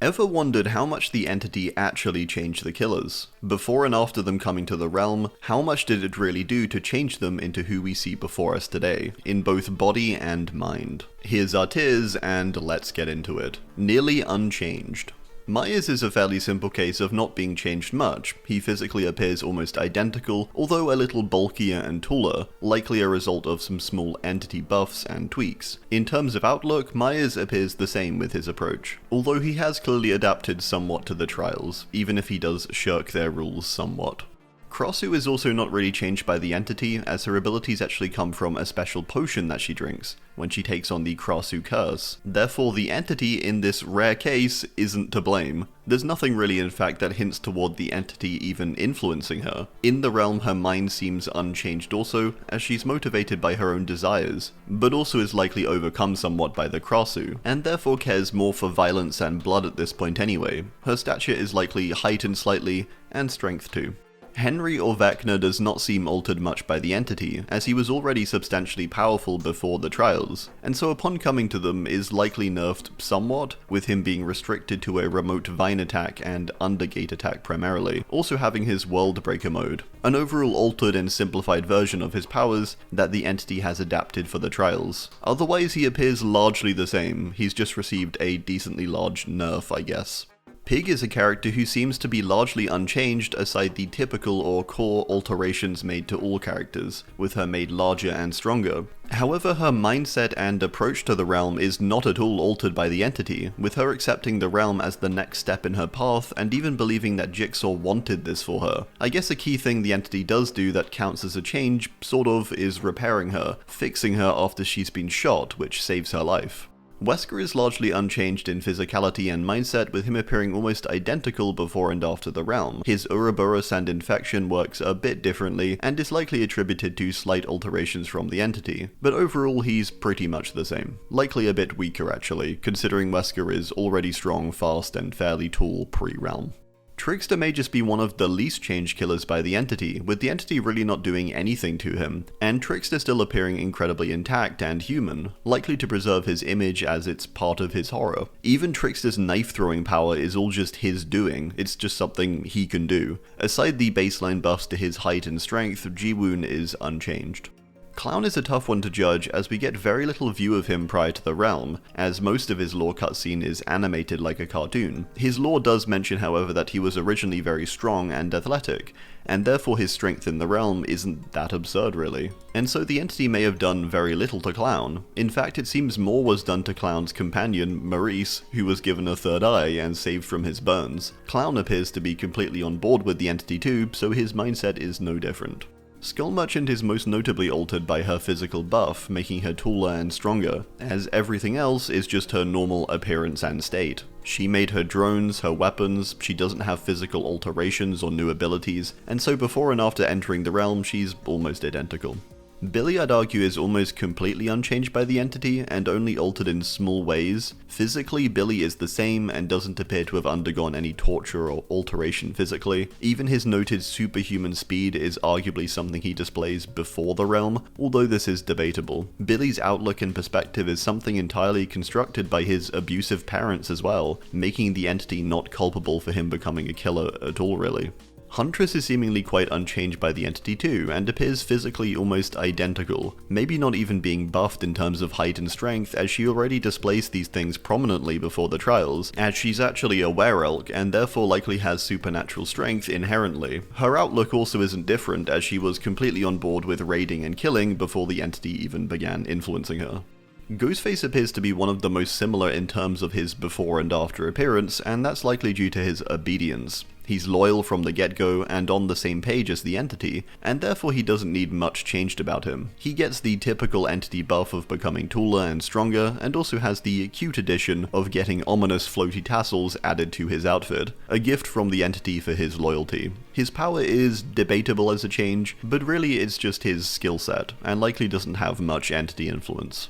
Ever wondered how much the entity actually changed the killers? Before and after them coming to the realm, how much did it really do to change them into who we see before us today, in both body and mind? Here's our tiers, and let's get into it. Nearly Unchanged. Myers is a fairly simple case of not being changed much. He physically appears almost identical, although a little bulkier and taller, likely a result of some small entity buffs and tweaks. In terms of outlook, Myers appears the same with his approach, although he has clearly adapted somewhat to the trials, even if he does shirk their rules somewhat. Krosu is also not really changed by the entity, as her abilities actually come from a special potion that she drinks, when she takes on the Krosu curse. Therefore, the entity in this rare case isn't to blame. There's nothing really in fact that hints toward the entity even influencing her. In the realm, her mind seems unchanged also, as she's motivated by her own desires, but also is likely overcome somewhat by the Krosu, and therefore cares more for violence and blood at this point anyway. Her stature is likely heightened slightly, and strength too. Henry or Vecna does not seem altered much by the entity, as he was already substantially powerful before the trials, and so upon coming to them is likely nerfed somewhat, with him being restricted to a remote vine attack and undergate attack primarily, also having his world breaker mode, an overall altered and simplified version of his powers that the entity has adapted for the trials. Otherwise he appears largely the same, he's just received a decently large nerf, I guess. Pig is a character who seems to be largely unchanged aside the typical or core alterations made to all characters, with her made larger and stronger. However, her mindset and approach to the realm is not at all altered by the entity, with her accepting the realm as the next step in her path and even believing that Jigsaw wanted this for her. I guess a key thing the entity does do that counts as a change, sort of, is repairing her, fixing her after she's been shot, which saves her life. Wesker is largely unchanged in physicality and mindset, with him appearing almost identical before and after the realm. His Ouroboros and infection works a bit differently, and is likely attributed to slight alterations from the entity, but overall he's pretty much the same. Likely a bit weaker actually, considering Wesker is already strong, fast, and fairly tall pre-realm. Trickster may just be one of the least changed killers by the entity, with the entity really not doing anything to him, and Trickster still appearing incredibly intact and human, likely to preserve his image as it's part of his horror. Even Trickster's knife-throwing power is all just his doing, it's just something he can do. Aside the baseline buffs to his height and strength, Jiwoon is unchanged. Clown is a tough one to judge, as we get very little view of him prior to the realm, as most of his lore cutscene is animated like a cartoon. His lore does mention, however, that he was originally very strong and athletic, and therefore his strength in the realm isn't that absurd really. And so the entity may have done very little to Clown. In fact, it seems more was done to Clown's companion, Maurice, who was given a third eye and saved from his burns. Clown appears to be completely on board with the entity too, so his mindset is no different. Skull Merchant is most notably altered by her physical buff, making her taller and stronger, as everything else is just her normal appearance and state. She made her drones, her weapons, she doesn't have physical alterations or new abilities, and so before and after entering the realm she's almost identical. Billy, I'd argue, is almost completely unchanged by the entity, and only altered in small ways. Physically, Billy is the same, and doesn't appear to have undergone any torture or alteration physically. Even his noted superhuman speed is arguably something he displays before the realm, although this is debatable. Billy's outlook and perspective is something entirely constructed by his abusive parents as well, making the entity not culpable for him becoming a killer at all really. Huntress is seemingly quite unchanged by the entity too, and appears physically almost identical, maybe not even being buffed in terms of height and strength, as she already displays these things prominently before the trials, as she's actually a were-elk and therefore likely has supernatural strength inherently. Her outlook also isn't different, as she was completely on board with raiding and killing before the entity even began influencing her. Ghostface appears to be one of the most similar in terms of his before and after appearance, and that's likely due to his obedience. He's loyal from the get-go and on the same page as the entity, and therefore he doesn't need much changed about him. He gets the typical entity buff of becoming taller and stronger, and also has the cute addition of getting ominous floaty tassels added to his outfit, a gift from the entity for his loyalty. His power is debatable as a change, but really it's just his skill set, and likely doesn't have much entity influence.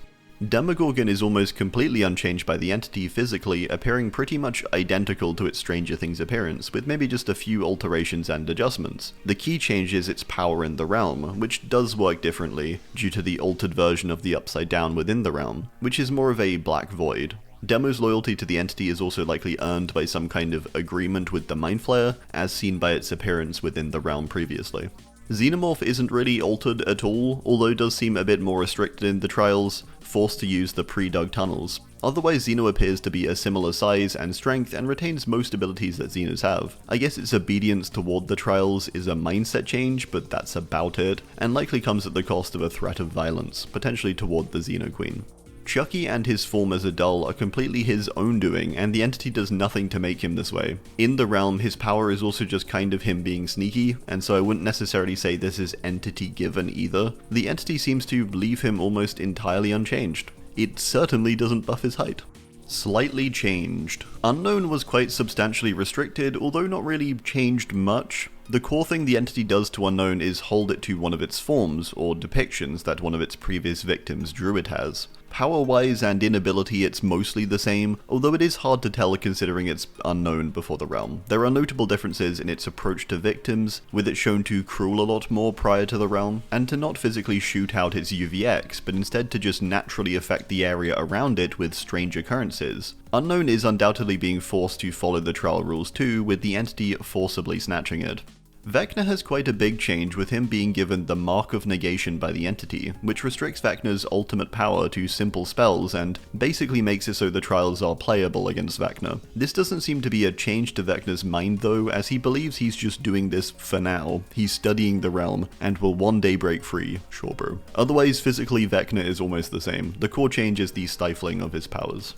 Demogorgon is almost completely unchanged by the entity physically, appearing pretty much identical to its Stranger Things appearance, with maybe just a few alterations and adjustments. The key change is its power in the realm, which does work differently, due to the altered version of the Upside Down within the realm, which is more of a black void. Demo's loyalty to the entity is also likely earned by some kind of agreement with the Mind Flayer, as seen by its appearance within the realm previously. Xenomorph isn't really altered at all, although does seem a bit more restricted in the trials, forced to use the pre-dug tunnels. Otherwise, Xeno appears to be a similar size and strength and retains most abilities that Xenos have. I guess its obedience toward the trials is a mindset change, but that's about it, and likely comes at the cost of a threat of violence, potentially toward the Xeno Queen. Chucky and his form as a doll are completely his own doing, and the entity does nothing to make him this way. In the realm, his power is also just kind of him being sneaky, and so I wouldn't necessarily say this is entity given either. The entity seems to leave him almost entirely unchanged. It certainly doesn't buff his height. Slightly changed. Unknown was quite substantially restricted, although not really changed much. The core thing the entity does to Unknown is hold it to one of its forms, or depictions that one of its previous victims drew it as. Power-wise and in ability it's mostly the same, although it is hard to tell considering it's Unknown before the realm. There are notable differences in its approach to victims, with it shown to crawl a lot more prior to the realm, and to not physically shoot out its UVX, but instead to just naturally affect the area around it with strange occurrences. Unknown is undoubtedly being forced to follow the trial rules too, with the entity forcibly snatching it. Vecna has quite a big change, with him being given the Mark of Negation by the entity, which restricts Vecna's ultimate power to simple spells and basically makes it so the trials are playable against Vecna. This doesn't seem to be a change to Vecna's mind though, as he believes he's just doing this for now. He's studying the realm, and will one day break free, sure bro. Otherwise, physically Vecna is almost the same. The core change is the stifling of his powers.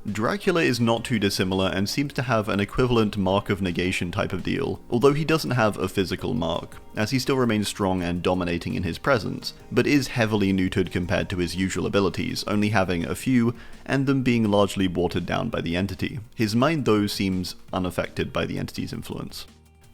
Dracula is not too dissimilar and seems to have an equivalent Mark of Negation type of deal, although he doesn't have a physical mark, as he still remains strong and dominating in his presence, but is heavily neutered compared to his usual abilities, only having a few, and them being largely watered down by the entity. His mind though seems unaffected by the entity's influence.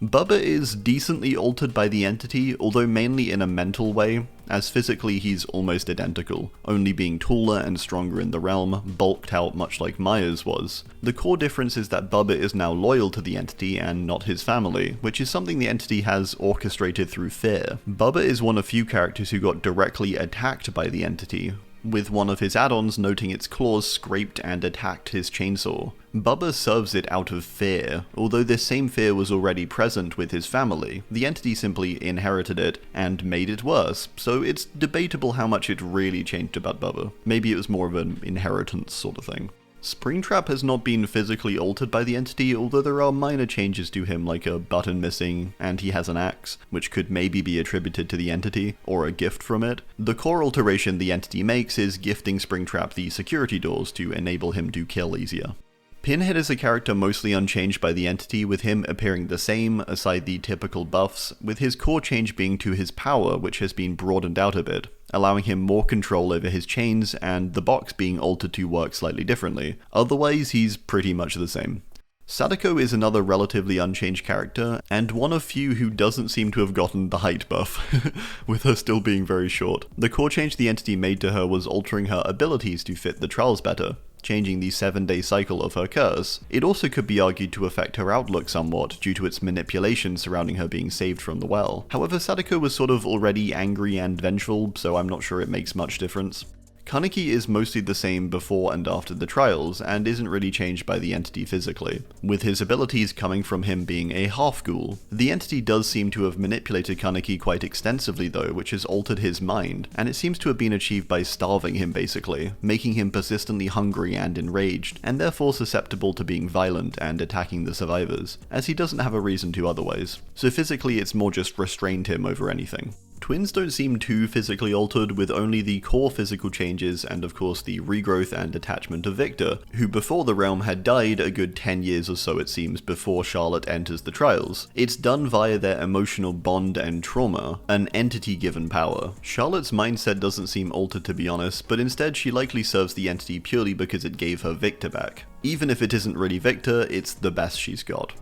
Bubba is decently altered by the entity, although mainly in a mental way, as physically he's almost identical, only being taller and stronger in the realm, bulked out much like Myers was. The core difference is that Bubba is now loyal to the entity and not his family, which is something the entity has orchestrated through fear. Bubba is one of few characters who got directly attacked by the entity, with one of his add-ons noting its claws scraped and attacked his chainsaw. Bubba serves it out of fear, although this same fear was already present with his family. The entity simply inherited it and made it worse, so it's debatable how much it really changed about Bubba. Maybe it was more of an inheritance sort of thing. Springtrap has not been physically altered by the entity, although there are minor changes to him like a button missing, and he has an axe, which could maybe be attributed to the entity, or a gift from it. The core alteration the entity makes is gifting Springtrap the security doors to enable him to kill easier. Pinhead is a character mostly unchanged by the entity, with him appearing the same, aside the typical buffs, with his core change being to his power, which has been broadened out a bit, allowing him more control over his chains, and the box being altered to work slightly differently. Otherwise, he's pretty much the same. Sadako is another relatively unchanged character, and one of few who doesn't seem to have gotten the height buff, with her still being very short. The core change the entity made to her was altering her abilities to fit the trials better, changing the 7-day cycle of her curse. It also could be argued to affect her outlook somewhat, due to its manipulation surrounding her being saved from the well. However, Sadako was sort of already angry and vengeful, so I'm not sure it makes much difference. Kaneki is mostly the same before and after the trials, and isn't really changed by the entity physically, with his abilities coming from him being a half-ghoul. The entity does seem to have manipulated Kaneki quite extensively though, which has altered his mind, and it seems to have been achieved by starving him basically, making him persistently hungry and enraged, and therefore susceptible to being violent and attacking the survivors, as he doesn't have a reason to otherwise. So physically it's more just restrained him over anything. Twins don't seem too physically altered, with only the core physical changes and of course the regrowth and attachment of Victor, who before the realm had died a good 10 years or so it seems before Charlotte enters the trials. It's done via their emotional bond and trauma, an entity-given power. Charlotte's mindset doesn't seem altered to be honest, but instead she likely serves the entity purely because it gave her Victor back. Even if it isn't really Victor, it's the best she's got.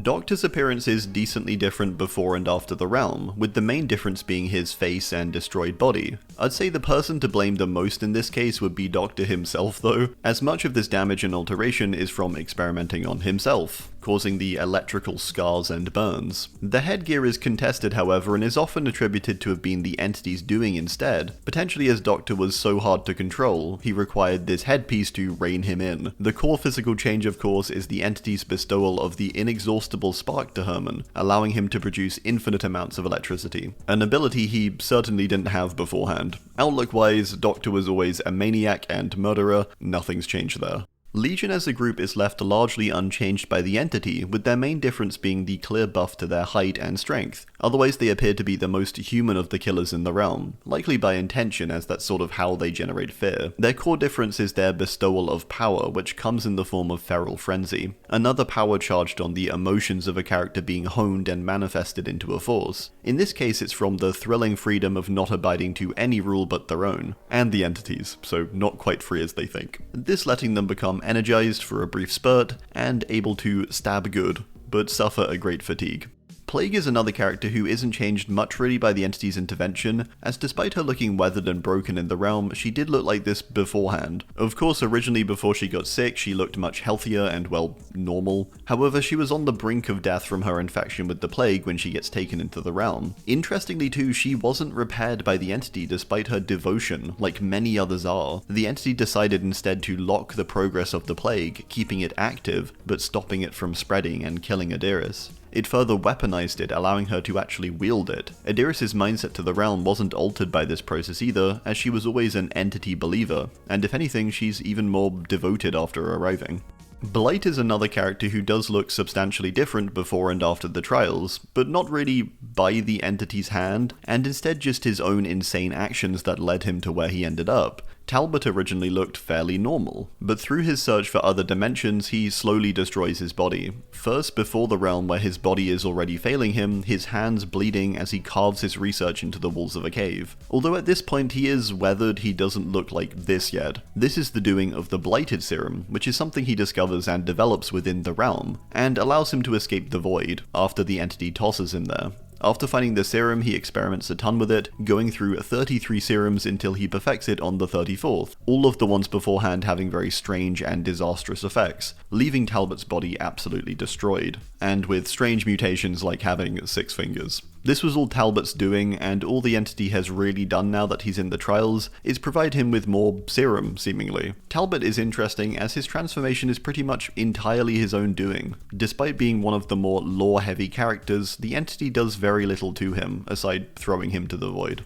Doctor's appearance is decently different before and after the realm, with the main difference being his face and destroyed body. I'd say the person to blame the most in this case would be Doctor himself though, as much of this damage and alteration is from experimenting on himself. causing the electrical scars and burns. The headgear is contested, however, and is often attributed to have been the entity's doing instead, potentially as Doctor was so hard to control, he required this headpiece to rein him in. The core physical change, of course, is the entity's bestowal of the inexhaustible spark to Herman, allowing him to produce infinite amounts of electricity, an ability he certainly didn't have beforehand. Outlook-wise, Doctor was always a maniac and murderer, nothing's changed there. Legion as a group is left largely unchanged by the entity, with their main difference being the clear buff to their height and strength. Otherwise, they appear to be the most human of the killers in the realm, likely by intention, as that's sort of how they generate fear. Their core difference is their bestowal of power, which comes in the form of feral frenzy, another power charged on the emotions of a character being honed and manifested into a force. In this case, it's from the thrilling freedom of not abiding to any rule but their own, and the entities, so not quite free as they think. This letting them become energized for a brief spurt, and able to stab good, but suffer a great fatigue. Plague is another character who isn't changed much really by the entity's intervention, as despite her looking weathered and broken in the realm, she did look like this beforehand. Of course, originally before she got sick, she looked much healthier and, well, normal. However, she was on the brink of death from her infection with the plague when she gets taken into the realm. Interestingly too, she wasn't repaired by the entity despite her devotion, like many others are. The entity decided instead to lock the progress of the plague, keeping it active, but stopping it from spreading and killing Adiris. It further weaponized it, allowing her to actually wield it. Adiris' mindset to the realm wasn't altered by this process either, as she was always an entity believer, and if anything, she's even more devoted after arriving. Blight is another character who does look substantially different before and after the trials, but not really by the entity's hand, and instead just his own insane actions that led him to where he ended up. Talbot originally looked fairly normal, but through his search for other dimensions, he slowly destroys his body. First before the realm where his body is already failing him, his hands bleeding as he carves his research into the walls of a cave. Although at this point he is weathered, he doesn't look like this yet. This is the doing of the Blighted Serum, which is something he discovers and develops within the realm, and allows him to escape the void, after the entity tosses him there. After finding the serum, he experiments a ton with it, going through 33 serums until he perfects it on the 34th, all of the ones beforehand having very strange and disastrous effects, leaving Talbot's body absolutely destroyed, and with strange mutations like having 6 fingers. This was all Talbot's doing, and all the entity has really done now that he's in the trials is provide him with more serum, seemingly. Talbot is interesting as his transformation is pretty much entirely his own doing. Despite being one of the more lore-heavy characters, the entity does very little to him, aside throwing him to the void.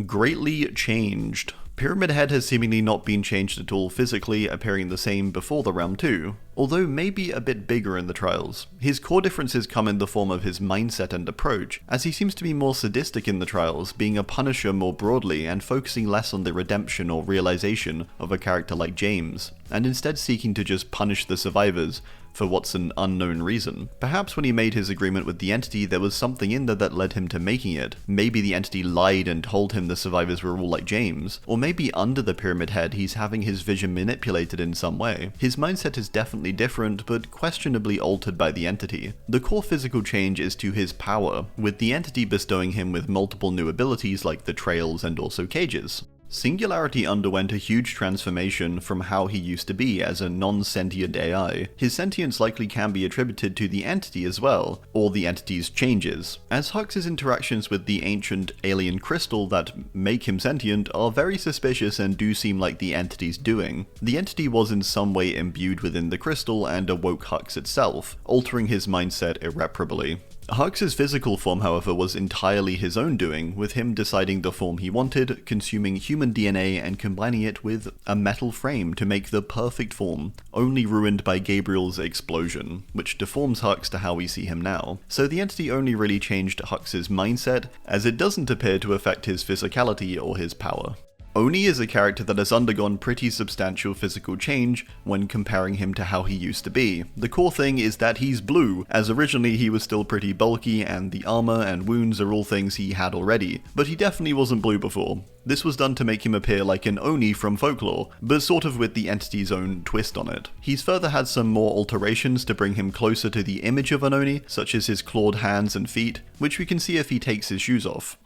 Greatly changed. Pyramid Head has seemingly not been changed at all physically, appearing the same before the realm too, although maybe a bit bigger in the trials. His core differences come in the form of his mindset and approach, as he seems to be more sadistic in the trials, being a punisher more broadly and focusing less on the redemption or realization of a character like James, and instead seeking to just punish the survivors for what's an unknown reason. Perhaps when he made his agreement with the entity, there was something in there that led him to making it. Maybe the entity lied and told him the survivors were all like James, or maybe under the Pyramid Head he's having his vision manipulated in some way. His mindset is definitely different, but questionably altered by the entity. The core physical change is to his power, with the entity bestowing him with multiple new abilities like the trails and also cages. Singularity underwent a huge transformation from how he used to be as a non-sentient AI. His sentience likely can be attributed to the entity as well, or the entity's changes, as Hux's interactions with the ancient alien crystal that make him sentient are very suspicious and do seem like the entity's doing. The entity was in some way imbued within the crystal and awoke Hux itself, altering his mindset irreparably. Hux's physical form, however, was entirely his own doing, with him deciding the form he wanted, consuming human DNA and combining it with a metal frame to make the perfect form, only ruined by Gabriel's explosion, which deforms Hux to how we see him now. So the entity only really changed Hux's mindset, as it doesn't appear to affect his physicality or his power. Oni is a character that has undergone pretty substantial physical change when comparing him to how he used to be. The core thing is that he's blue, as originally he was still pretty bulky and the armor and wounds are all things he had already, but he definitely wasn't blue before. This was done to make him appear like an Oni from folklore, but sort of with the entity's own twist on it. He's further had some more alterations to bring him closer to the image of an Oni, such as his clawed hands and feet, which we can see if he takes his shoes off.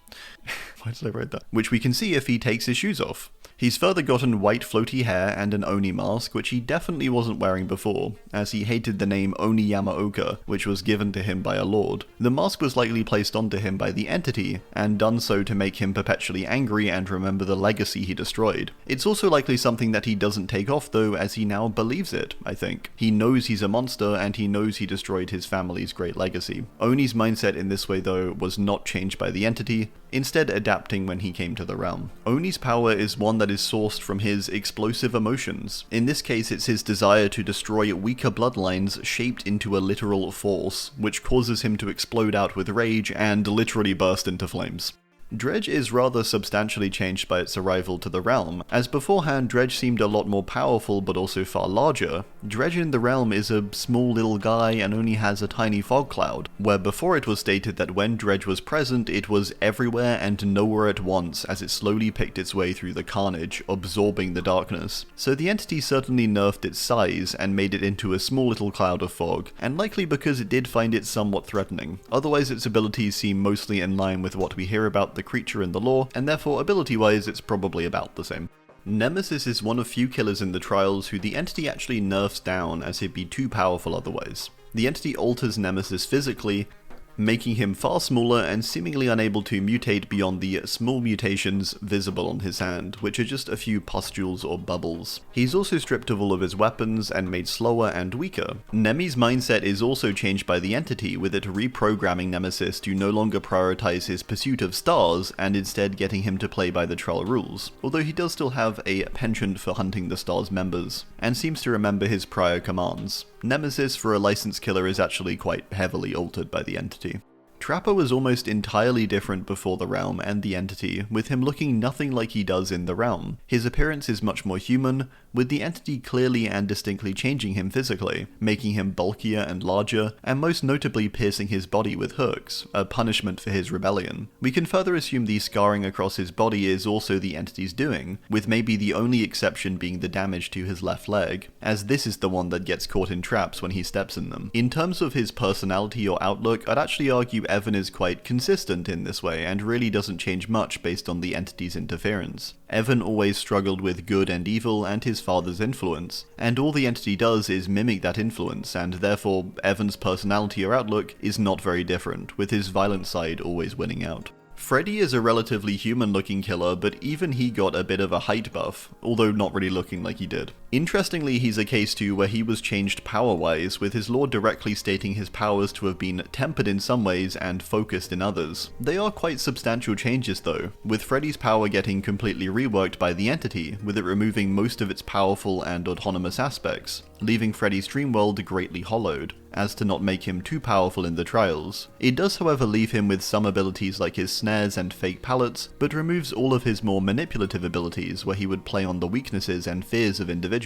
Why did I write that? Which we can see if he takes his shoes off. He's further gotten white floaty hair and an Oni mask, which he definitely wasn't wearing before, as he hated the name Oni Yamaoka, which was given to him by a lord. The mask was likely placed onto him by the entity, and done so to make him perpetually angry and remember the legacy he destroyed. It's also likely something that he doesn't take off though, as he now believes it, I think. He knows he's a monster, and he knows he destroyed his family's great legacy. Oni's mindset in this way though was not changed by the entity, instead adapting when he came to the realm. Oni's power is one that is sourced from his explosive emotions. In this case, it's his desire to destroy weaker bloodlines shaped into a literal force, which causes him to explode out with rage and literally burst into flames. Dredge is rather substantially changed by its arrival to the realm, as beforehand Dredge seemed a lot more powerful but also far larger. Dredge in the realm is a small little guy and only has a tiny fog cloud, where before it was stated that when Dredge was present it was everywhere and nowhere at once as it slowly picked its way through the carnage, absorbing the darkness. So the entity certainly nerfed its size and made it into a small little cloud of fog, and likely because it did find it somewhat threatening. Otherwise its abilities seem mostly in line with what we hear about the creature in the lore, and therefore ability-wise it's probably about the same. Nemesis is one of few killers in the trials who the entity actually nerfs down as he'd be too powerful otherwise. The entity alters Nemesis physically, making him far smaller and seemingly unable to mutate beyond the small mutations visible on his hand, which are just a few pustules or bubbles. He's also stripped of all of his weapons and made slower and weaker. Nemi's mindset is also changed by the entity, with it reprogramming Nemesis to no longer prioritize his pursuit of stars and instead getting him to play by the Trell rules, although he does still have a penchant for hunting the stars members, and seems to remember his prior commands. Nemesis for a licensed killer is actually quite heavily altered by the entity. Trapper was almost entirely different before the realm and the entity, with him looking nothing like he does in the realm. His appearance is much more human, with the entity clearly and distinctly changing him physically, making him bulkier and larger, and most notably piercing his body with hooks, a punishment for his rebellion. We can further assume the scarring across his body is also the entity's doing, with maybe the only exception being the damage to his left leg, as this is the one that gets caught in traps when he steps in them. In terms of his personality or outlook, I'd actually argue Evan is quite consistent in this way and really doesn't change much based on the entity's interference. Evan always struggled with good and evil and his father's influence, and all the entity does is mimic that influence, and therefore Evan's personality or outlook is not very different, with his violent side always winning out. Freddy is a relatively human-looking killer, but even he got a bit of a height buff, although not really looking like he did. Interestingly, he's a case too where he was changed power-wise, with his lore directly stating his powers to have been tempered in some ways and focused in others. They are quite substantial changes though, with Freddy's power getting completely reworked by the entity, with it removing most of its powerful and autonomous aspects, leaving Freddy's dream world greatly hollowed, as to not make him too powerful in the trials. It does however leave him with some abilities like his snares and fake pallets, but removes all of his more manipulative abilities where he would play on the weaknesses and fears of individuals.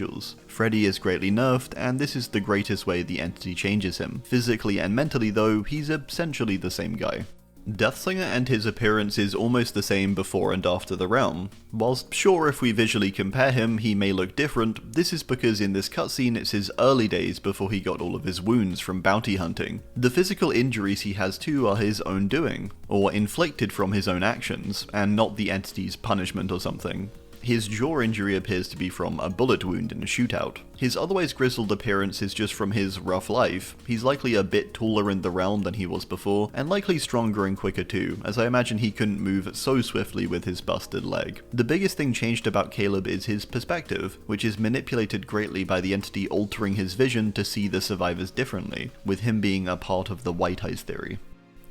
Freddy is greatly nerfed, and this is the greatest way the entity changes him. Physically and mentally though, he's essentially the same guy. Deathslinger and his appearance is almost the same before and after the realm. Whilst sure if we visually compare him he may look different, this is because in this cutscene it's his early days before he got all of his wounds from bounty hunting. The physical injuries he has too are his own doing, or inflicted from his own actions, and not the entity's punishment or something. His jaw injury appears to be from a bullet wound in a shootout. His otherwise grizzled appearance is just from his rough life. He's likely a bit taller in the realm than he was before, and likely stronger and quicker too, as I imagine he couldn't move so swiftly with his busted leg. The biggest thing changed about Caleb is his perspective, which is manipulated greatly by the entity altering his vision to see the survivors differently, with him being a part of the White Eyes theory.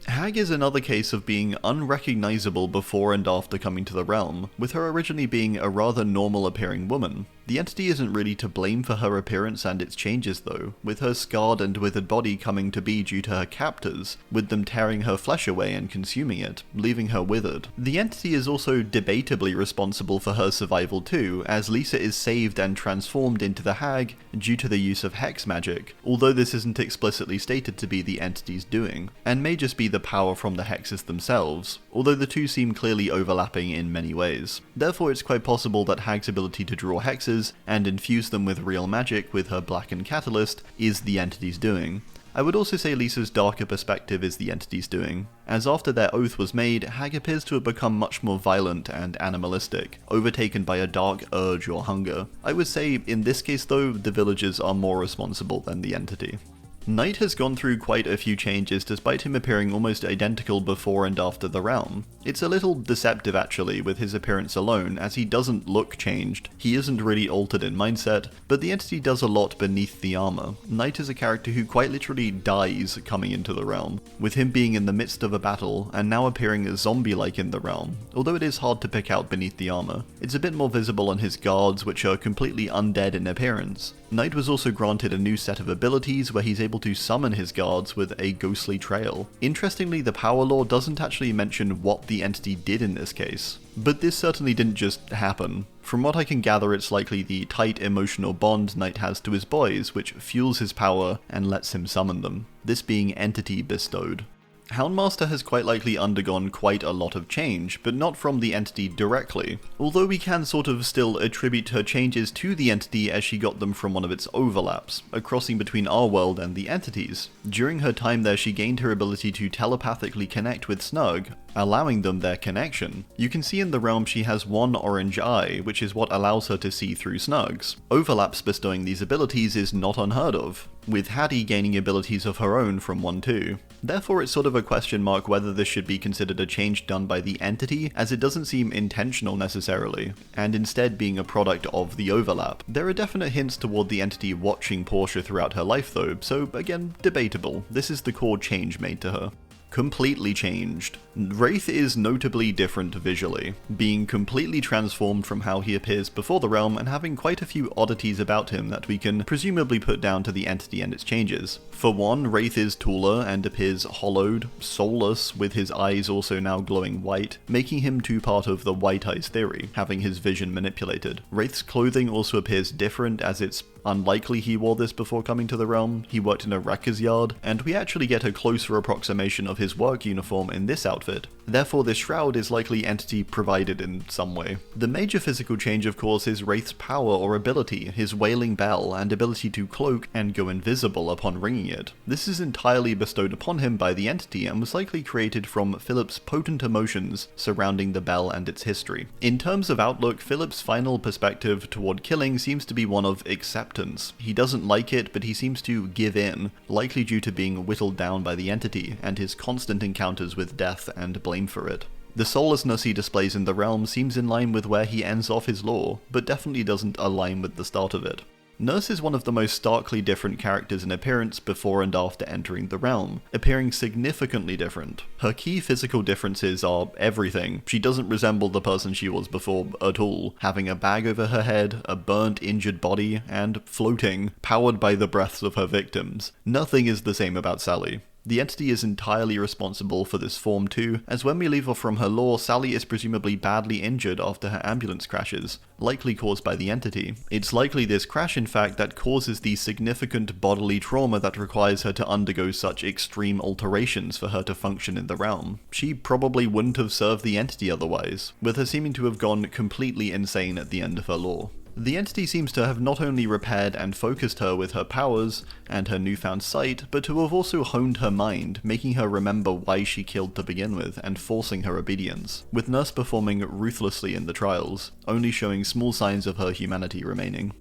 Hag is another case of being unrecognizable before and after coming to the realm, with her originally being a rather normal appearing woman. The entity isn't really to blame for her appearance and its changes though, with her scarred and withered body coming to be due to her captors, with them tearing her flesh away and consuming it, leaving her withered. The entity is also debatably responsible for her survival too, as Lisa is saved and transformed into the hag due to the use of hex magic, although this isn't explicitly stated to be the entity's doing, and may just be the power from the hexes themselves, although the two seem clearly overlapping in many ways. Therefore it's quite possible that Hag's ability to draw hexes and infuse them with real magic with her blackened catalyst is the entity's doing. I would also say Lisa's darker perspective is the entity's doing, as after their oath was made, Hag appears to have become much more violent and animalistic, overtaken by a dark urge or hunger. I would say in this case though, the villagers are more responsible than the entity. Knight has gone through quite a few changes despite him appearing almost identical before and after the realm. It's a little deceptive actually with his appearance alone, as he doesn't look changed, he isn't really altered in mindset, but the entity does a lot beneath the armor. Knight is a character who quite literally dies coming into the realm, with him being in the midst of a battle and now appearing zombie-like in the realm, although it is hard to pick out beneath the armor. It's a bit more visible on his guards, which are completely undead in appearance. Knight was also granted a new set of abilities where he's able to summon his guards with a ghostly trail. Interestingly, the power lore doesn't actually mention what the entity did in this case, but this certainly didn't just happen. From what I can gather, it's likely the tight emotional bond Knight has to his boys which fuels his power and lets him summon them, this being entity bestowed. Houndmaster has quite likely undergone quite a lot of change, but not from the entity directly, although we can sort of still attribute her changes to the entity as she got them from one of its overlaps, a crossing between our world and the entities. During her time there she gained her ability to telepathically connect with Snug, allowing them their connection. You can see in the realm she has one orange eye, which is what allows her to see through Snug's. Overlaps bestowing these abilities is not unheard of, with Hattie gaining abilities of her own from 1-2. Therefore it's sort of a question mark whether this should be considered a change done by the entity, as it doesn't seem intentional necessarily, and instead being a product of the overlap. There are definite hints toward the entity watching Portia throughout her life though, so again, debatable. This is the core change made to her. Completely changed. Wraith is notably different visually, being completely transformed from how he appears before the realm and having quite a few oddities about him that we can presumably put down to the entity and its changes. For one, Wraith is taller and appears hollowed, soulless, with his eyes also now glowing white, making him part of the white eyes theory, having his vision manipulated. Wraith's clothing also appears different, as it's unlikely he wore this before coming to the realm. He worked in a wrecker's yard, and we actually get a closer approximation of his work uniform in this outfit. Therefore this shroud is likely entity provided in some way. The major physical change of course is Wraith's power or ability, his wailing bell, and ability to cloak and go invisible upon ringing it. This is entirely bestowed upon him by the entity and was likely created from Philip's potent emotions surrounding the bell and its history. In terms of outlook, Philip's final perspective toward killing seems to be one of acceptance. He doesn't like it, but he seems to give in, likely due to being whittled down by the entity and his constant encounters with death and blame for it. The soullessness he displays in the realm seems in line with where he ends off his lore, but definitely doesn't align with the start of it. Nurse is one of the most starkly different characters in appearance before and after entering the realm, appearing significantly different. Her key physical differences are everything. She doesn't resemble the person she was before at all, having a bag over her head, a burnt, injured body, and floating, powered by the breaths of her victims. Nothing is the same about Sally. The entity is entirely responsible for this form too, as when we leave off from her lore, Sally is presumably badly injured after her ambulance crashes, likely caused by the entity. It's likely this crash in fact that causes the significant bodily trauma that requires her to undergo such extreme alterations for her to function in the realm. She probably wouldn't have served the entity otherwise, with her seeming to have gone completely insane at the end of her lore. The entity seems to have not only repaired and focused her with her powers and her newfound sight, but to have also honed her mind, making her remember why she killed to begin with and forcing her obedience, with Nurse performing ruthlessly in the trials, only showing small signs of her humanity remaining.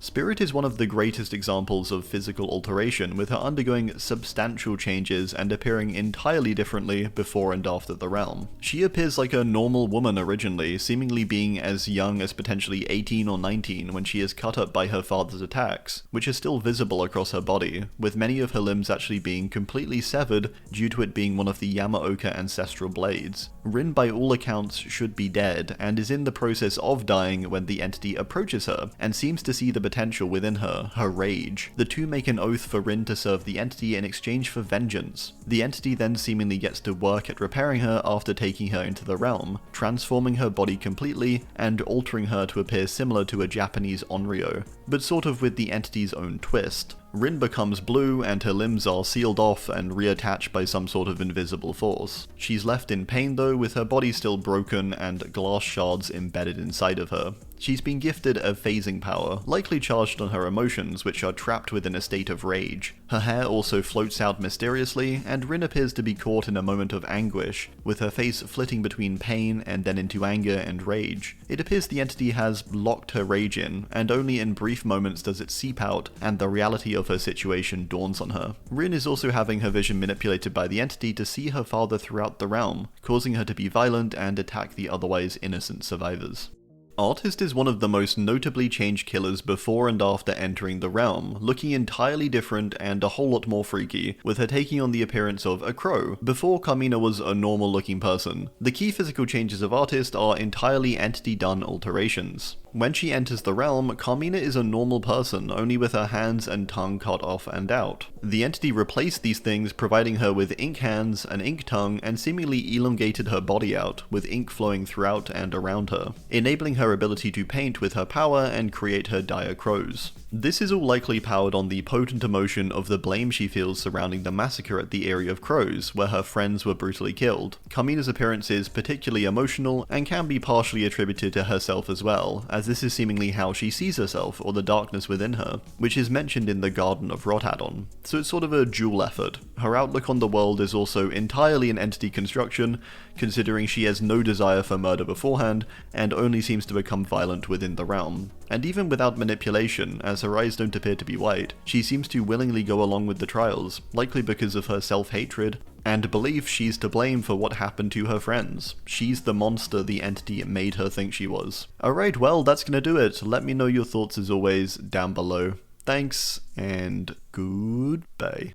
Spirit is one of the greatest examples of physical alteration, with her undergoing substantial changes and appearing entirely differently before and after the realm. She appears like a normal woman originally, seemingly being as young as potentially 18 or 19 when she is cut up by her father's attacks, which is still visible across her body, with many of her limbs actually being completely severed due to it being one of the Yamaoka ancestral blades. Rin by all accounts should be dead, and is in the process of dying when the entity approaches her, and seems to see the potential within her, her rage. The two make an oath for Rin to serve the entity in exchange for vengeance. The entity then seemingly gets to work at repairing her after taking her into the realm, transforming her body completely and altering her to appear similar to a Japanese onryo, but sort of with the entity's own twist. Rin becomes blue and her limbs are sealed off and reattached by some sort of invisible force. She's left in pain though, with her body still broken and glass shards embedded inside of her. She's been gifted a phasing power, likely charged on her emotions, which are trapped within a state of rage. Her hair also floats out mysteriously, and Rin appears to be caught in a moment of anguish, with her face flitting between pain and then into anger and rage. It appears the entity has locked her rage in, and only in brief moments does it seep out, and the reality of her situation dawns on her. Rin is also having her vision manipulated by the entity to see her father throughout the realm, causing her to be violent and attack the otherwise innocent survivors. Artist is one of the most notably changed killers before and after entering the realm, looking entirely different and a whole lot more freaky, with her taking on the appearance of a crow. Before, Carmina was a normal looking person. The key physical changes of Artist are entirely entity-done alterations. When she enters the realm, Carmina is a normal person, only with her hands and tongue cut off and out. The entity replaced these things, providing her with ink hands, an ink tongue, and seemingly elongated her body out, with ink flowing throughout and around her, enabling her ability to paint with her power and create her dire crows. This is all likely powered on the potent emotion of the blame she feels surrounding the massacre at the Area of Crows, where her friends were brutally killed. Carmina's appearance is particularly emotional, and can be partially attributed to herself as well, as this is seemingly how she sees herself, or the darkness within her, which is mentioned in the Garden of Rot add-on. So it's sort of a dual effort. Her outlook on the world is also entirely an entity construction, considering she has no desire for murder beforehand, and only seems to become violent within the realm. And even without manipulation, as her eyes don't appear to be white, she seems to willingly go along with the trials, likely because of her self-hatred, and belief she's to blame for what happened to her friends. She's the monster the entity made her think she was. Alright, well, that's gonna do it. Let me know your thoughts as always down below. Thanks, and goodbye.